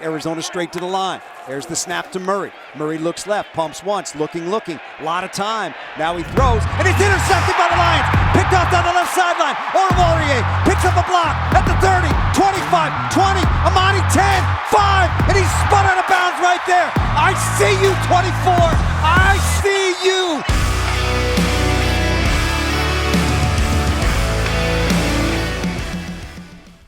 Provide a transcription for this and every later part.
Arizona straight to the line. There's the snap to Murray. Murray looks left, pumps once, looking. A lot of time. Now he throws, and it's intercepted by the Lions. Picked off down the left sideline. Aurier picks up a block at the 30, 25, 20, Amani 10, 5, and he's spun out of bounds right there. I see you, 24. I see you.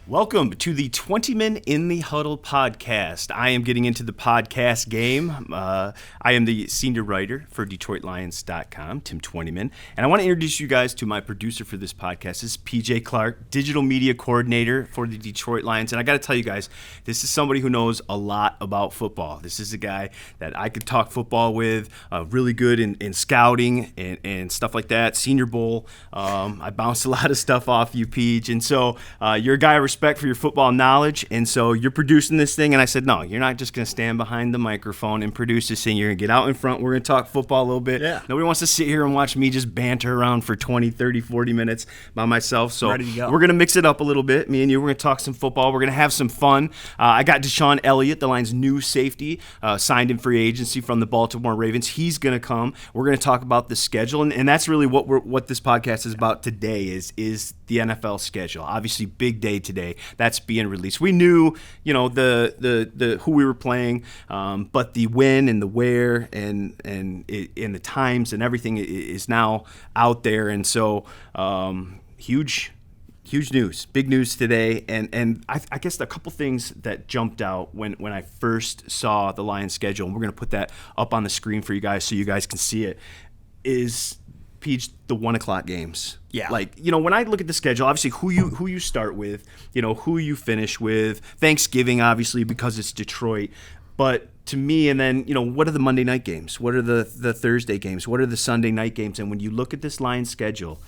Welcome to the Twentyman in the Huddle podcast. I am getting into the podcast game. I am the senior writer for DetroitLions.com, Tim Twentyman. And I want to introduce you guys to my producer for this podcast. This is PJ Clark, digital media coordinator for the Detroit Lions. And I got to tell you guys, this is somebody who knows a lot about football. This is a guy that I could talk football with, really good in scouting and stuff like that, Senior Bowl. I bounced a lot of stuff off you, Peach. And so you're a guy I respect for your football knowledge, and so you're producing this thing, and I said, no, you're not just going to stand behind the microphone and produce this thing. You're going to get out in front. We're going to talk football a little bit. Yeah. Nobody wants to sit here and watch me just banter around for 20, 30, 40 minutes by myself, so we're going to mix it up a little bit. Me and you, we're going to talk some football. We're going to have some fun. I got DeShon Elliott, the Lions' new safety, signed in free agency from the Baltimore Ravens. He's going to come. We're going to talk about the schedule, and that's really what this podcast is about today is the NFL schedule. Obviously, big day today. That's being released. We knew, the who we were playing, but the when and the where and the times and everything is now out there. And so, huge news, big news today. And I guess a couple things that jumped out when I first saw the Lions schedule, and we're going to put that up on the screen for you guys so you guys can see it, is Peach, the 1 o'clock games. Yeah. When I look at the schedule, obviously who you start with, who you finish with, Thanksgiving, obviously, because it's Detroit. But to me, and then, what are the Monday night games? What are the Thursday games? What are the Sunday night games? And when you look at this Lions schedule,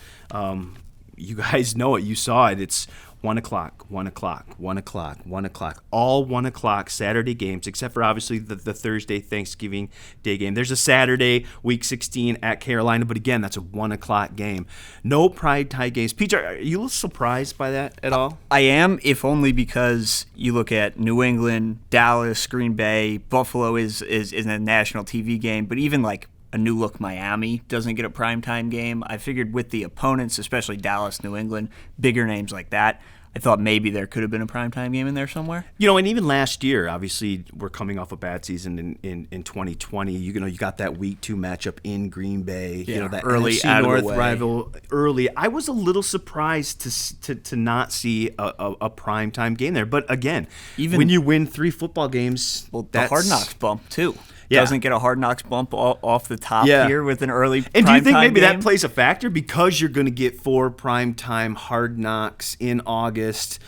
you guys know it. You saw it. It's 1 o'clock, 1 o'clock, 1 o'clock, 1 o'clock. All 1 o'clock Saturday games, except for obviously the Thursday Thanksgiving Day game. There's a Saturday, Week 16 at Carolina, but again, that's a 1 o'clock game. No pride tie games. Peter, are you a little surprised by that at all? I am, if only because you look at New England, Dallas, Green Bay, Buffalo is a national TV game, but even like a new look Miami doesn't get a primetime game. I figured with the opponents, especially Dallas, New England, bigger names like that, I thought maybe there could have been a primetime game in there somewhere. And even last year, obviously, we're coming off a bad season in 2020. You got that Week 2 matchup in Green Bay. That early NFC out North of the way. rival early. I was a little surprised to not see a primetime game there. But again, even when you win 3 football games, the Hard Knocks bump too. Doesn't get a Hard Knocks bump off the top here with an early And do you think maybe game? that plays a factor because you're going to get 4 primetime Hard Knocks in August?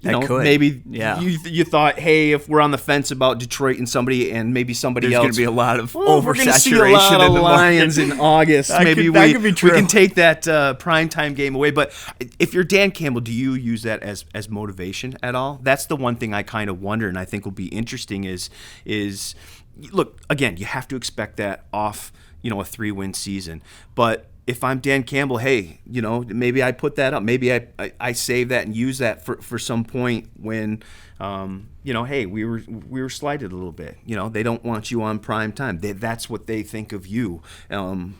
Could. Maybe you thought, hey, if we're on the fence about Detroit and somebody else, there's going to be a lot of oversaturation. We're going to see a lot of Lions in August. Maybe we can take that primetime game away. But if you're Dan Campbell, do you use that as motivation at all? That's the one thing I kind of wonder, and I think will be interesting is look, again, you have to expect that off, a 3-win season. But if I'm Dan Campbell, hey, maybe I put that up. Maybe I save that and use that for some point when, hey, we were slighted a little bit. They don't want you on prime time. That's what they think of you.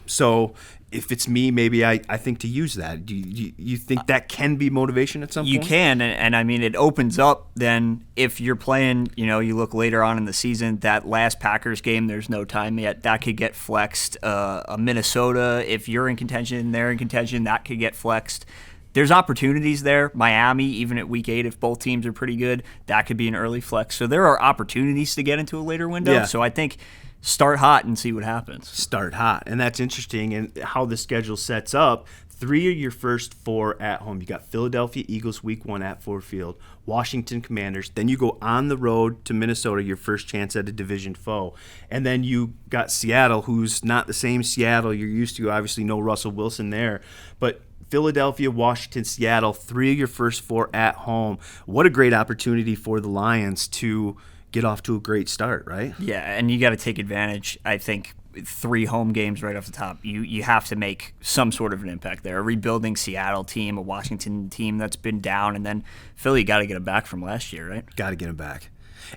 So if it's me, maybe I think to use that. Do you think that can be motivation at some point? You can, and I mean, it opens up then if you're playing, you look later on in the season, that last Packers game, there's no time yet. That could get flexed. A Minnesota, if you're in contention, they're in contention, that could get flexed. There's opportunities there. Miami, even at Week 8, if both teams are pretty good, that could be an early flex. So there are opportunities to get into a later window. Yeah. So I think start hot and see what happens. Start hot. And that's interesting. And how the schedule sets up, 3 of your first 4 at home. You got Philadelphia Eagles Week 1 at Ford Field, Washington Commanders. Then you go on the road to Minnesota, your first chance at a division foe. And then you got Seattle, who's not the same Seattle you're used to. Obviously, no Russell Wilson there. But Philadelphia, Washington, Seattle, 3 of your first 4 at home. What a great opportunity for the Lions to get off to a great start, right? Yeah, and you got to take advantage, I think, 3 home games right off the top. You have to make some sort of an impact there. A rebuilding Seattle team, a Washington team that's been down, and then Philly got to get them back from last year, right? Got to get them back.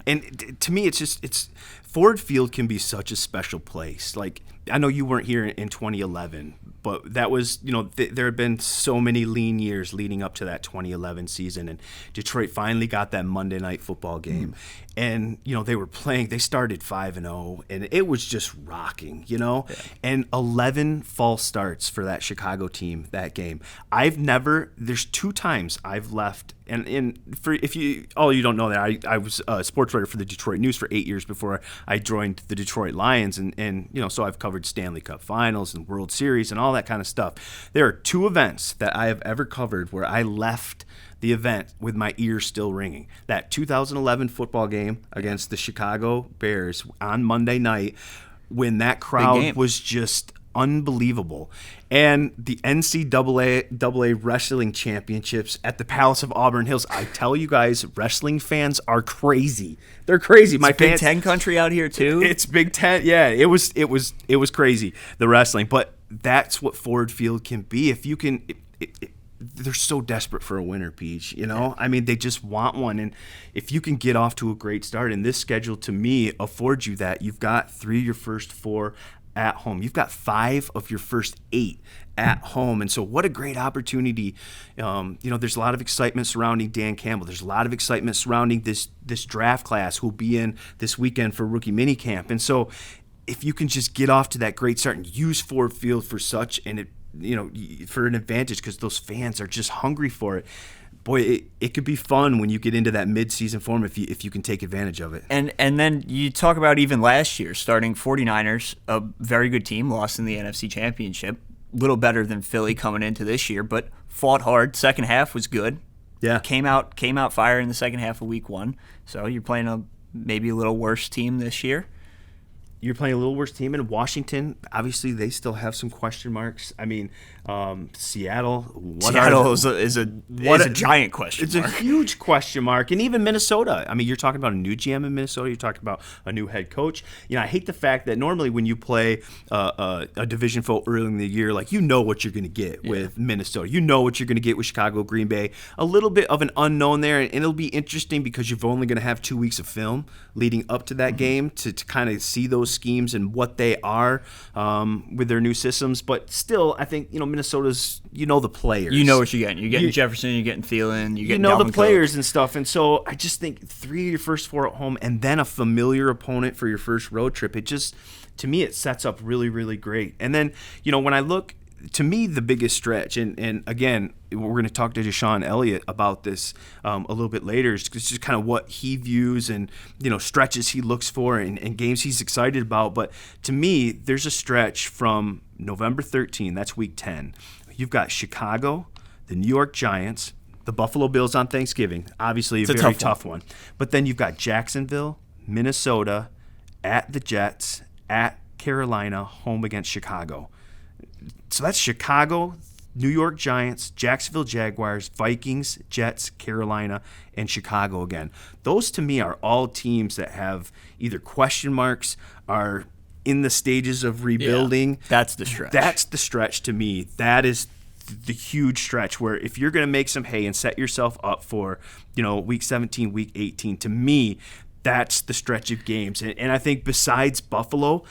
And to me, it's Ford Field can be such a special place. Like, I know you weren't here in 2011, but that was, there had been so many lean years leading up to that 2011 season, and Detroit finally got that Monday night football game. And, they were playing, they started 5-0, and it was just rocking, Yeah. And 11 false starts for that Chicago team that game. There's 2 times I've left, and for you don't know that, I was a sports writer for the Detroit News for 8 years before I joined the Detroit Lions, and so I've covered Stanley Cup Finals and World Series and all that kind of stuff. There are 2 events that I have ever covered where I left the event with my ears still ringing. That 2011 football game against the Chicago Bears on Monday night, when that crowd was just unbelievable. And the NCAA Wrestling Championships at the Palace of Auburn Hills. I tell you guys, wrestling fans are crazy. They're crazy. It's Big Ten country out here too. It's Big Ten. Yeah, it was crazy, the wrestling. But that's what Ford Field can be. If you can, they're so desperate for a winner, Peach. I mean, they just want one. And if you can get off to a great start, and this schedule to me affords you that, you've got 3 of your first 4 at home. You've got 5 of your first 8 at home. And so what a great opportunity. There's a lot of excitement surrounding Dan Campbell. There's a lot of excitement surrounding this draft class who'll be in this weekend for rookie minicamp. And so if you can just get off to that great start and use Ford Field for such for an advantage, because those fans are just hungry for it. Boy, it could be fun when you get into that mid-season form if you can take advantage of it. And then you talk about even last year, starting 49ers, a very good team, lost in the NFC Championship, little better than Philly coming into this year, but fought hard. Second half was good. Yeah, came out fire in the second half of Week 1. So you're playing maybe a little worse team this year. You're playing a little worse team in Washington. Obviously, they still have some question marks. I mean, Seattle. Seattle is a giant question mark. It's a huge question mark. And even Minnesota. I mean, you're talking about a new GM in Minnesota. You're talking about a new head coach. I hate the fact that normally when you play a division foe early in the year, like, what you're going to get with Minnesota. You know what you're going to get with Chicago, Green Bay. A little bit of an unknown there. And it'll be interesting because you're only going to have 2 weeks of film leading up to that game to kind of see those schemes and what they are with their new systems. But still, I think Minnesota's the players. You know what you're getting. You're getting Jefferson. You're getting Thielen. You're getting the Dalvin players Cook. And stuff. And so I just think 3 of your first 4 at home, and then a familiar opponent for your first road trip. It just, to me, it sets up really, really great. And then when I look, to me, the biggest stretch, and again, we're going to talk to DeShon Elliott about this a little bit later. It's just kind of what he views and stretches he looks for and games he's excited about. But to me, there's a stretch from November 13, that's Week 10. You've got Chicago, the New York Giants, the Buffalo Bills on Thanksgiving. Obviously, a very tough one. But then you've got Jacksonville, Minnesota, at the Jets, at Carolina, home against Chicago. So that's Chicago, New York Giants, Jacksonville Jaguars, Vikings, Jets, Carolina, and Chicago again. Those to me are all teams that have either question marks, are in the stages of rebuilding. Yeah, that's the stretch. That's the stretch to me. That is the huge stretch where if you're going to make some hay and set yourself up for, Week 17, Week 18, to me, that's the stretch of games. And I think besides Buffalo,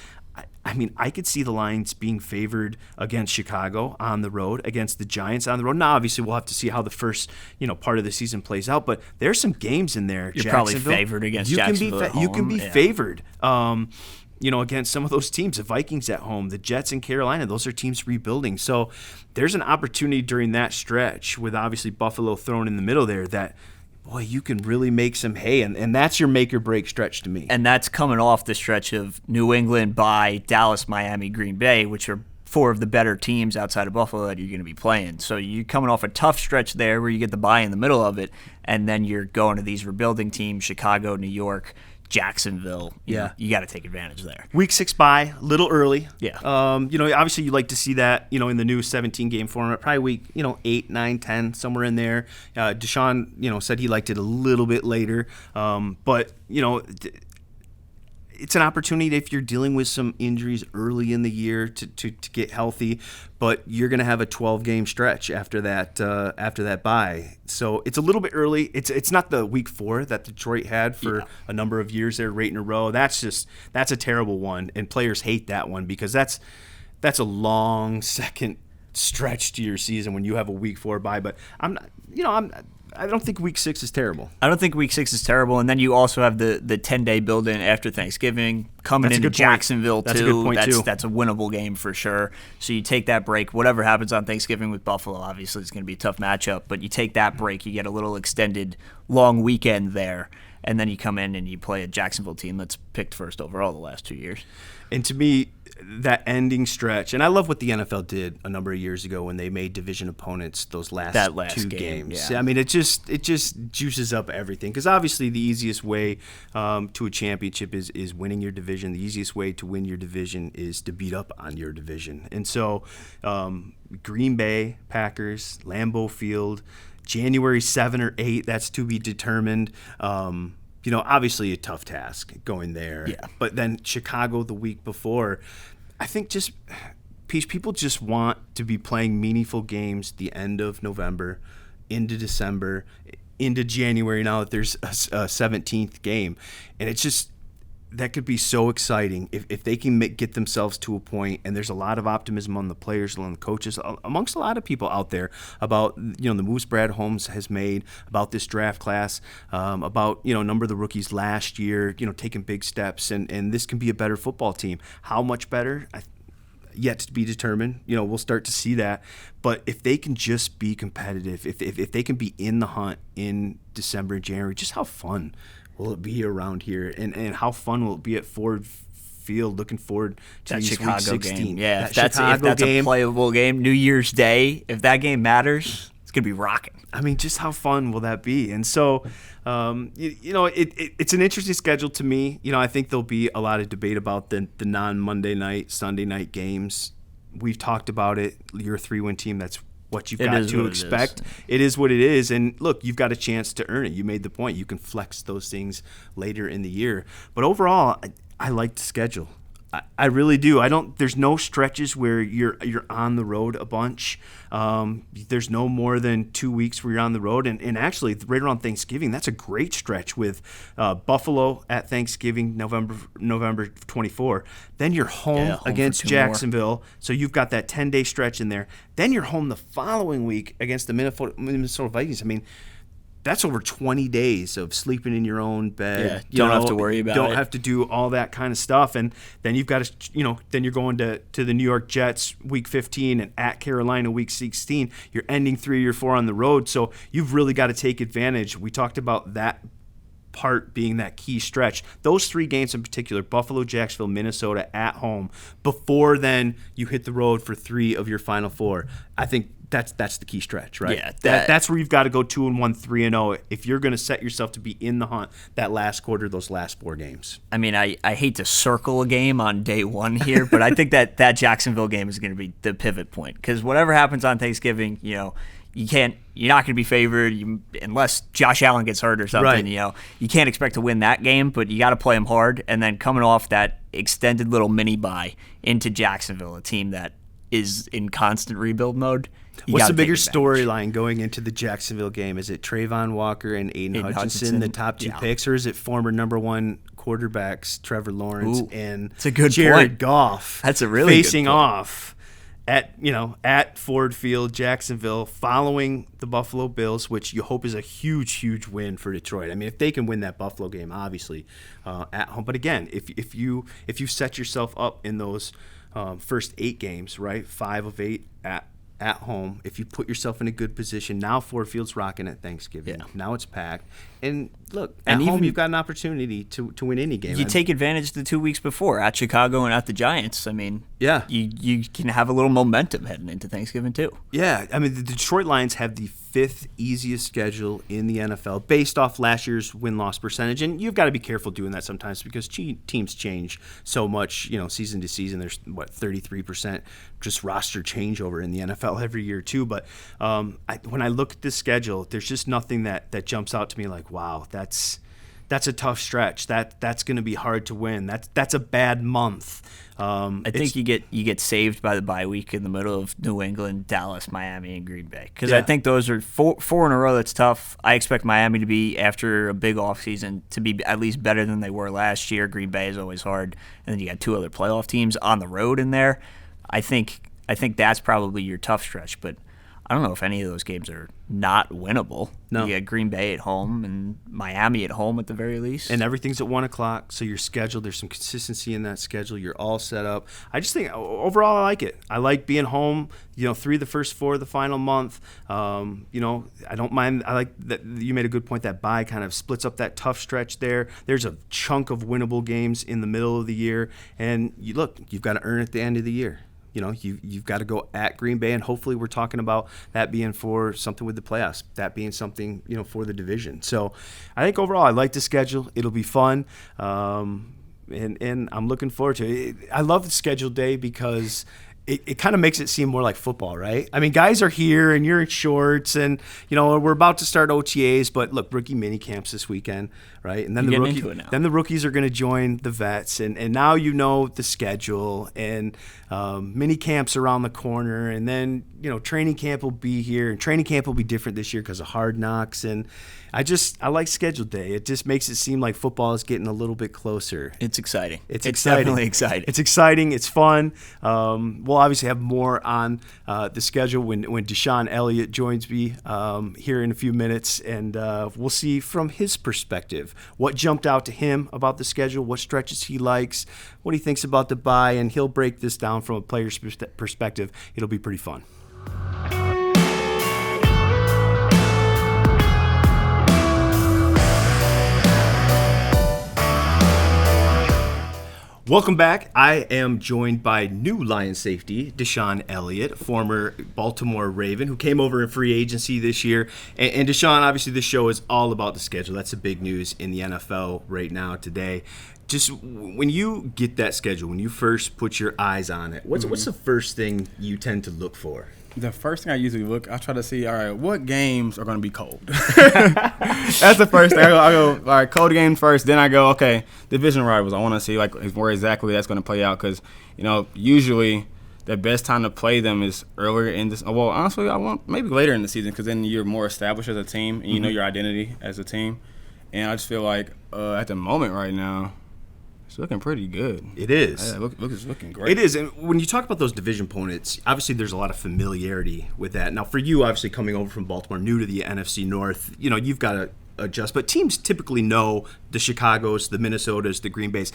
I mean, I could see the Lions being favored against Chicago on the road, against the Giants on the road. Now, obviously, we'll have to see how the first, part of the season plays out. But there's some games in there. You're probably favored against Jacksonville at home. You can be favored, against some of those teams. The Vikings at home, the Jets in Carolina, those are teams rebuilding. So there's an opportunity during that stretch with obviously Buffalo thrown in the middle there that – boy, you can really make some hay, and that's your make-or-break stretch to me. And that's coming off the stretch of New England by Dallas, Miami, Green Bay, which are 4 of the better teams outside of Buffalo that you're going to be playing. So you're coming off a tough stretch there where you get the bye in the middle of it, and then you're going to these rebuilding teams, Chicago, New York, Jacksonville. You got to take advantage there. Week 6 bye, a little early. Yeah. Obviously you like to see that, in the new 17-game format, probably week, 8, 9, 10, somewhere in there. DeShon, said he liked it a little bit later. But, it's an opportunity if you're dealing with some injuries early in the year to get healthy, but you're going to have a 12-game stretch after that bye. So it's a little bit early. It's not the week 4 that Detroit had for a number of years there, right in a row. That's a terrible one, and players hate that one because that's a long second stretch to your season when you have a week 4 bye. But I don't think week 6 is terrible. I don't think week 6 is terrible, and then you also have the 10-day build-in after Thanksgiving coming into Jacksonville too. That's a good point too. That's a winnable game for sure. So you take that break. Whatever happens on Thanksgiving with Buffalo, obviously it's going to be a tough matchup, but you take that break, you get a little extended long weekend there, and then you come in and you play a Jacksonville team that's picked first overall the last 2 years. And to me, that ending stretch, and I love what the NFL did a number of years ago when they made division opponents those last 2 games. Yeah. I mean, it just juices up everything because obviously the easiest way to a championship is winning your division. The easiest way to win your division is to beat up on your division. And so Green Bay Packers, Lambeau Field, January 7 or 8, that's to be determined. Obviously a tough task going there. Yeah. But then Chicago the week before, I think people just want to be playing meaningful games the end of November, into December, into January now that there's a 17th game. And it's just, that could be so exciting if they can get themselves to a point, and there's a lot of optimism on the players and on the coaches, amongst a lot of people out there about the moves Brad Holmes has made, about this draft class, about a number of the rookies last year, taking big steps, and this can be a better football team. How much better? Yet to be determined. We'll start to see that. But if they can just be competitive, if they can be in the hunt in December and January, just how fun will it be around here, and how fun will it be at Ford Field? Looking forward to that these Chicago week 16. game. Yeah, that if that's a playable game, New Year's Day, if that game matters, it's gonna be rocking. I mean, just how fun will that be? And so, it's an interesting schedule to me. I think there'll be a lot of debate about the non-Monday night, Sunday night games. We've talked about it. You're a 3-win team. That's what you've got to expect. It is what it is. And look, you've got a chance to earn it. You made the point. You can flex those things later in the year. But overall, I like the schedule. I really do. There's no stretches where you're on the road a bunch. There's no more than 2 weeks where you're on the road. And actually, right around Thanksgiving, that's a great stretch with Buffalo at Thanksgiving, November 24. Then you're home against Jacksonville. So you've got that 10-day stretch in there. Then you're home the following week against the Minnesota Vikings. I mean, that's over 20 days of sleeping in your own bed. Yeah, don't have to worry about it. Don't have to do all that kind of stuff. And then you've got to, then you're going to the New York Jets week 15 and at Carolina week 16. You're ending 3 or 4 on the road. So you've really got to take advantage. We talked about that part being that key stretch. Those 3 games in particular, Buffalo, Jacksonville, Minnesota at home, before then you hit the road for 3 of your final 4. I think that's the key stretch, right? Yeah, that's where you've got to go 2-1, 3-0 if you're going to set yourself to be in the hunt that last quarter, those last 4 games. I mean, I hate to circle a game on day 1 here, but I think that Jacksonville game is going to be the pivot point because whatever happens on Thanksgiving, you're not going to be favored unless Josh Allen gets hurt or something. Right. You can't expect to win that game, but you got to play them hard. And then coming off that extended little mini bye into Jacksonville, a team that is in constant rebuild mode. What's the bigger storyline going into the Jacksonville game? Is it Trayvon Walker and Aiden Hutchinson, the top 2 picks, or is it former number 1 quarterbacks Trevor Lawrence and Jared Goff? That's a really facing good point. Off at Ford Field, Jacksonville, following the Buffalo Bills, which you hope is a huge, huge win for Detroit. I mean, if they can win that Buffalo game, obviously at home. But again, if you set yourself up in those first 8 games, right, 5 of 8 at home, if you put yourself in a good position, now Ford Field's rocking at Thanksgiving. Yeah. Now it's packed. And look, at home you've got an opportunity to win any game. You take advantage of the 2 weeks before at Chicago and at the Giants. I mean, yeah, you can have a little momentum heading into Thanksgiving too. Yeah, I mean, the Detroit Lions have the 5th easiest schedule in the NFL based off last year's win-loss percentage. And you've got to be careful doing that sometimes because teams change so much, season to season. There's, 33% just roster changeover in the NFL every year too. But when I look at this schedule, there's just nothing that jumps out to me like, wow, that's that's a tough stretch. That's going to be hard to win. That's a bad month. I think you get saved by the bye week in the middle of New England, Dallas, Miami, and Green Bay, because I think those are four in a row. That's tough. I expect Miami to be, after a big offseason, to be at least better than they were last year. Green Bay is always hard, and then you got 2 other playoff teams on the road in there. I think that's probably your tough stretch, but I don't know if any of those games are not winnable. No. You got Green Bay at home and Miami at home at the very least. And everything's at 1 o'clock, so you're scheduled. There's some consistency in that schedule. You're all set up. I just think overall I like it. I like being home, 3 of the first 4 of the final month. I don't mind. I like that you made a good point. That bye kind of splits up that tough stretch there. There's a chunk of winnable games in the middle of the year. And you've got to earn at the end of the year. You've got to go at Green Bay, and hopefully we're talking about that being for something with the playoffs, that being something, for the division. So I think overall I like the schedule. It'll be fun, and I'm looking forward to it. I love the schedule day because it kind of makes it seem more like football, right? I mean, guys are here and you're in shorts, and we're about to start OTAs, but look, rookie mini camps this weekend, right? And then the rookies are going to join the vets, and now the schedule, and mini camps around the corner, and then training camp will be here, and training camp will be different this year because of Hard Knocks, and I like schedule day. It just makes it seem like football is getting a little bit closer. It's exciting. It's exciting. Definitely exciting. It's exciting. It's fun. We'll obviously have more on the schedule when DeShon Elliott joins me here in a few minutes, and we'll see from his perspective what jumped out to him about the schedule, what stretches he likes, what he thinks about the bye, and he'll break this down from a player's perspective. It'll be pretty fun. Welcome back. I am joined by new Lion safety, DeShon Elliott, former Baltimore Raven, who came over in free agency this year. And DeShon, obviously this show is all about the schedule. That's the big news in the NFL right now today. Just when you get that schedule, when you first put your eyes on it, what's the first thing you tend to look for? The first thing I usually I try to see, all right, what games are going to be cold? That's the first thing. I go, all right, cold games first. Then I go, okay, division rivals. I want to see where exactly that's going to play out, because usually the best time to play them is earlier in this. Well, honestly, I want maybe later in the season, because then you're more established as a team and you know your identity as a team. And I just feel like at the moment right now, it's looking pretty good. It is. Yeah, it's looking great. It is. And when you talk about those division opponents, obviously there's a lot of familiarity with that. Now, for you, obviously coming over from Baltimore, new to the NFC North, you've got to adjust. But teams typically know the Chicagos, the Minnesotas, the Green Bays.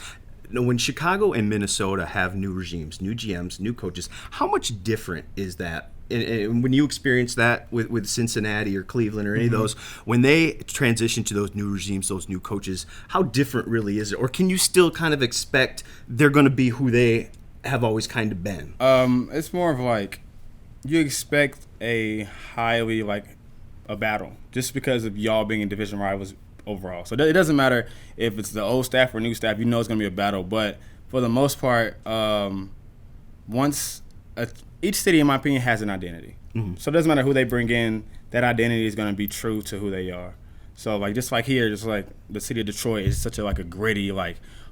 When Chicago and Minnesota have new regimes, new GMs, new coaches, how much different is that? And when you experience that with Cincinnati or Cleveland or any of those, when they transition to those new regimes, those new coaches, how different really is it? Or can you still kind of expect they're going to be who they have always kind of been? It's more of like you expect a highly a battle just because of y'all being in division rivals overall. So it doesn't matter if it's the old staff or new staff, it's going to be a battle. But for the most part, each city, in my opinion, has an identity. Mm-hmm. So it doesn't matter who they bring in, that identity is going to be true to who they are. So, just like here, just like the city of Detroit is such a gritty,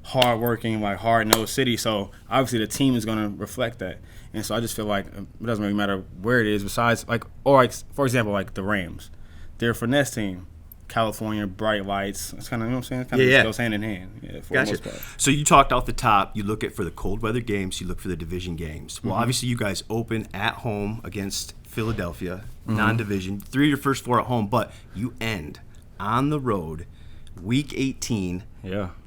hard-working, hard-nosed city. So, obviously, the team is going to reflect that. And so I just feel like it doesn't really matter where it is besides, for example, the Rams. They're a finesse team. California, bright lights. It's kind of, what I'm saying? It goes hand in hand. For the most part. So you talked off the top, you look at for the cold weather games, you look for the division games. Well, obviously you guys open at home against Philadelphia, non-division, 3 of your first 4 at home, but you end on the road, week 18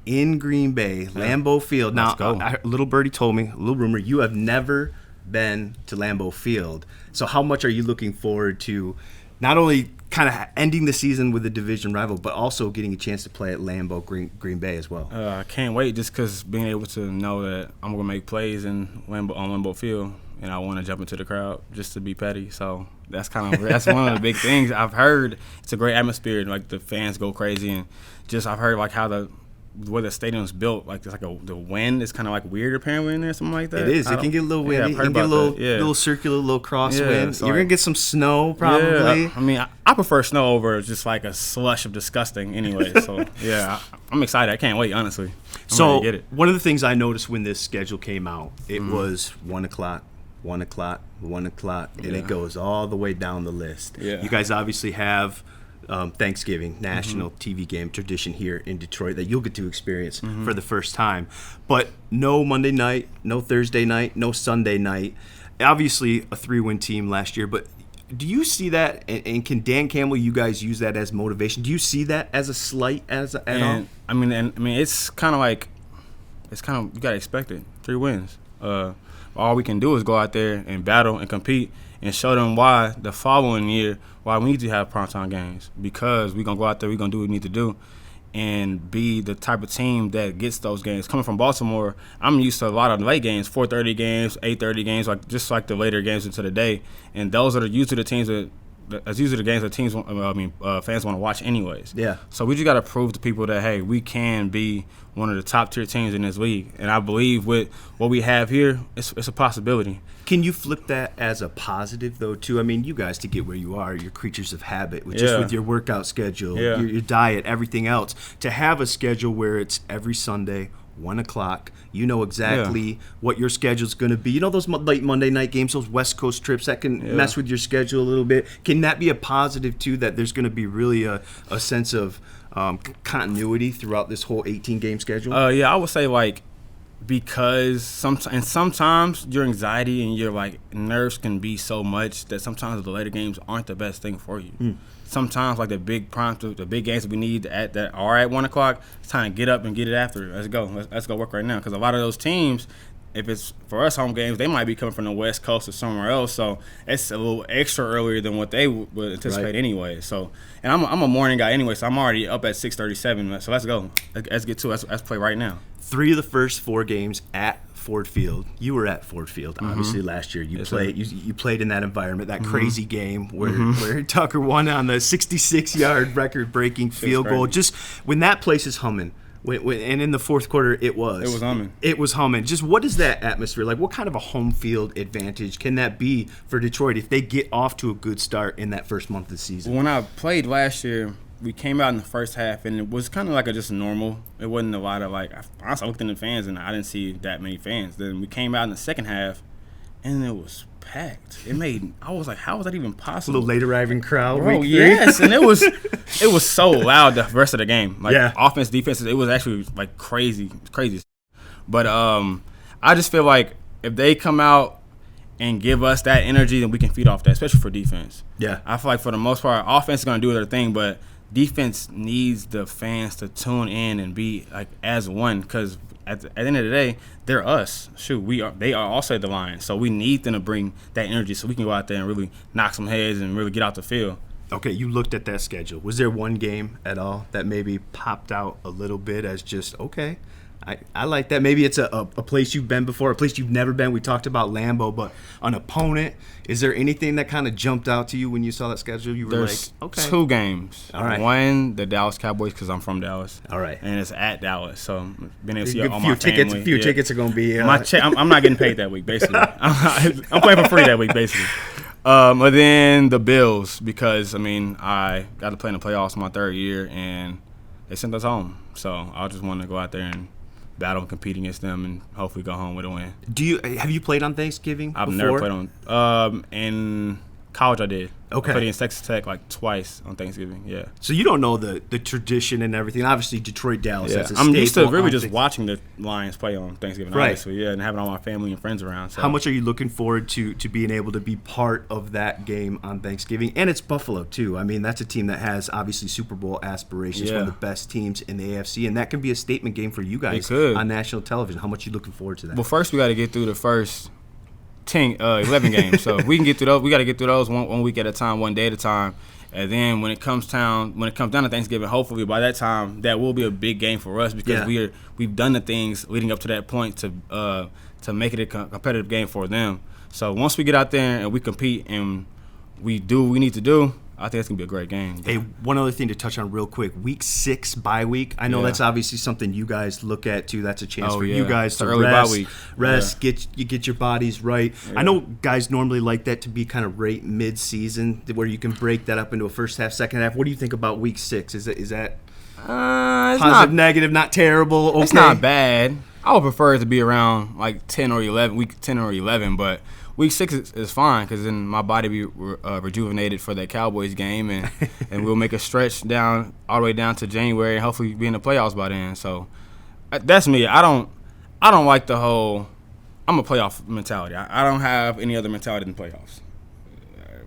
in Green Bay, Lambeau Field. Now, a little birdie told me, a little rumor, you have never been to Lambeau Field. So how much are you looking forward to not only kind of ending the season with a division rival, but also getting a chance to play at Lambeau Green Bay as well? I can't wait, just because being able to know that I'm going to make plays on Lambeau Field, and I want to jump into the crowd just to be petty. So that's one of the big things I've heard. It's a great atmosphere, the fans go crazy, and just I've heard how the the way the stadium's built, like there's like the wind is kind of like weird apparently in there, something like that. It is. It can get a little windy. Yeah, it can get a little circular, little crosswind. so You're gonna get some snow probably. Yeah, I mean, I prefer snow over just like a slush of disgusting anyway. So yeah, I'm excited. I can't wait, honestly. I'm ready to get it. One of the things I noticed when this schedule came out, it was 1 o'clock, 1 o'clock, 1 o'clock, and it goes all the way down the list. Yeah. You guys obviously have Thanksgiving national TV game tradition here in Detroit that you'll get to experience for the first time. But no Monday night, no Thursday night, no Sunday night. Obviously a 3-win team last year, but do you see that, and can Dan Campbell, you guys use that as motivation? Do you see that as a slight at all? I mean, it's kind of you gotta expect it. 3 wins. All we can do is go out there and battle and compete and show them why the following year why we need to have primetime games, because we're gonna go out there, we're gonna do what we need to do and be the type of team that gets those games. Coming from Baltimore, I'm used to a lot of late games, 4:30 games, 8:30 games, just like the later games into the day, and those are usually the teams that's usually the games that fans want to watch anyways. Yeah. So we just got to prove to people that, hey, we can be one of the top tier teams in this league. And I believe with what we have here, it's a possibility. Can you flip that as a positive, though, too? I mean, you guys, to get where you are, you're creatures of habit, just with your workout schedule, your diet, everything else. To have a schedule where it's every Sunday, 1 o'clock, you know exactly what your schedule's going to be. You know those late Monday night games, those West Coast trips, that can mess with your schedule a little bit. Can that be a positive, too, that there's going to be really a sense of continuity throughout this whole 18-game schedule? Yeah, I would say, like, because sometimes your anxiety and your like nerves can be so much that sometimes the later games aren't the best thing for you. Sometimes like the big games that we need that are at 1 o'clock, it's time to get up and get it after. Let's go work right now, because a lot of those teams, if it's for us home games, they might be coming from the West Coast or somewhere else, so it's a little extra earlier than what they would anticipate anyway. So, and I'm a morning guy anyway, so I'm already up at 6:37. So let's go. Let's get to it. Let's play right now. 3 of the first 4 games at Ford Field. You were at Ford Field, obviously, last year. You played in that environment, that crazy game where Tucker won on the 66-yard record-breaking field goal. Just when that place is humming, and in the fourth quarter, it was humming. It was humming. Just what is that atmosphere like? What kind of a home field advantage can that be for Detroit if they get off to a good start in that first month of the season? When I played last year, we came out in the first half, and it was kind of like just normal. It wasn't a lot of honestly, I looked in the fans, and I didn't see that many fans. Then we came out in the second half, and it was packed. I was like, how was that even possible? A little late arriving crowd. Bro, yes, and it was so loud the rest of the game. Offense, defense, it was actually like crazy. But I just feel like if they come out and give us that energy, then we can feed off that, especially for defense. Yeah. I feel like for the most part, offense is going to do their thing, but defense needs the fans to tune in and be like as one, because at the end of the day, they're us. They are also the Lions, so we need them to bring that energy so we can go out there and really knock some heads and really get out the field. Okay, you looked at that schedule. Was there one game at all that maybe popped out a little bit as just, okay, I like that. Maybe it's a place you've been before, a place you've never been. We talked about Lambeau, but an opponent. Is there anything that kind of jumped out to you when you saw that schedule? You were There's like, okay. 2 games. All right. One, the Dallas Cowboys, because I'm from Dallas. All right. And it's at Dallas, so being able to see A all few my tickets, family. a few tickets are going to be. I'm not getting paid that week, basically. I'm playing for free that week, basically. But then the Bills, because, I got to play in the playoffs my 3rd year, and they sent us home. So I just wanted to go out there and battle and compete against them and hopefully go home with a win. Have you played on Thanksgiving I've before? never played on in college I did. Okay. I played against Texas Tech twice on Thanksgiving, yeah. So you don't know the tradition and everything. Obviously, Detroit, Dallas, that's a I'm used to staple really on just Thanksgiving. watching the Lions play on Thanksgiving, Right. obviously, and having all my family and friends around. So. How much are you looking forward to being able to be part of that game on Thanksgiving? And it's Buffalo, too. That's a team that has, obviously, Super Bowl aspirations, one of the best teams in the AFC, and that can be a statement game for you guys on national television. How much are you looking forward to that? Well, first we got to get through the first 11 games. So if we can get through those, we got to get through those one week at a time, one day at a time. And then when it comes down to Thanksgiving, hopefully by that time that will be a big game for us, because we've done the things leading up to that point to make it a competitive game for them. So once we get out there and we compete and we do what we need to do, I think it's going to be a great game. Hey, one other thing to touch on real quick. Week 6 bye week. I know that's obviously something you guys look at too. That's a chance for you guys to rest, get your bodies right. I know guys normally like that to be kind of right mid-season where you can break that up into a first half, second half. What do you think about week 6? Is that positive, negative, not terrible? Okay. It's not bad. I would prefer it to be around like 10 or 11, week 10 or 11, but week 6 is fine because then my body be rejuvenated for that Cowboys game, and we'll make a stretch down all the way down to January and hopefully be in the playoffs by then. So that's me. I don't like the whole I'm a playoff mentality. I don't have any other mentality than playoffs.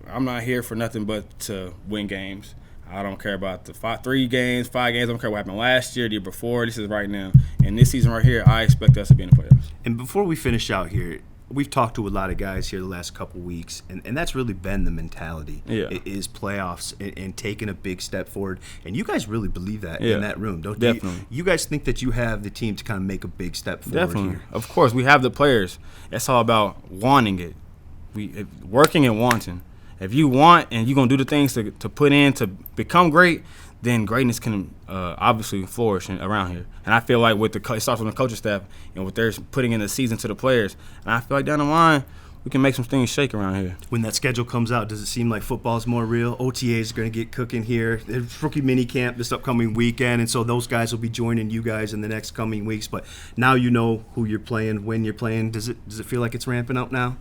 I'm not here for nothing but to win games. I don't care about the 3 games, 5 games. I don't care what happened last year, the year before. This is right now. And this season right here, I expect us to be in the playoffs. And before we finish out here, we've talked to a lot of guys here the last couple weeks, and that's really been the mentality. It is playoffs and taking a big step forward. And you guys really believe that in that room, don't you? Definitely. You guys think that you have the team to kind of make a big step forward Definitely. here. Of course, we have the players. It's all about wanting it. Working and wanting. If you want and you're going to do the things to put in to become great, then greatness can obviously flourish around here. And I feel like it starts with the coaching staff and what they're putting in the season to the players. And I feel like down the line, we can make some things shake around here. When that schedule comes out, does it seem like football's more real? OTAs are going to get cooking here. There's rookie mini camp this upcoming weekend, and so those guys will be joining you guys in the next coming weeks. But now you know who you're playing, when you're playing. Does it feel like it's ramping up now?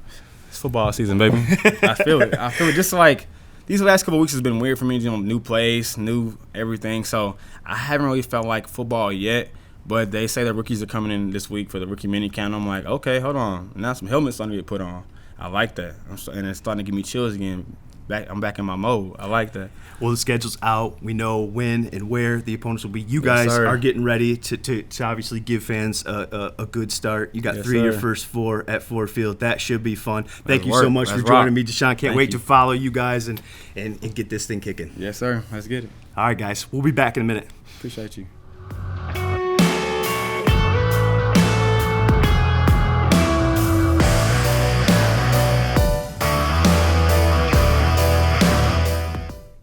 It's football season, baby. I feel it. Just like these last couple of weeks has been weird for me. New place, new everything. So I haven't really felt like football yet. But they say the rookies are coming in this week for the rookie mini camp. I'm like, okay, hold on. Now some helmets starting to get put on. I like that. And it's starting to give me chills again. I'm back in my mode. I like that. Well, the schedule's out. We know when and where the opponents will be. You guys are getting ready to obviously give fans a good start. You got 3 of your first 4 at Ford Field. That should be fun. Thank you so much for joining me, DeShon. Can't wait to follow you guys and get this thing kicking. Yes, sir. Let's get it. All right, guys. We'll be back in a minute. Appreciate you.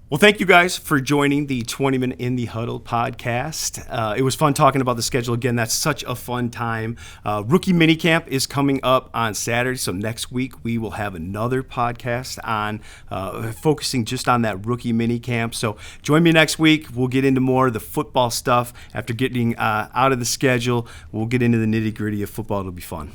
Well, thank you guys for joining the 20-Man in the Huddle podcast. It was fun talking about the schedule again. That's such a fun time. Rookie minicamp is coming up on Saturday, so next week we will have another podcast on focusing just on that rookie minicamp. So join me next week. We'll get into more of the football stuff after getting out of the schedule. We'll get into the nitty-gritty of football. It'll be fun.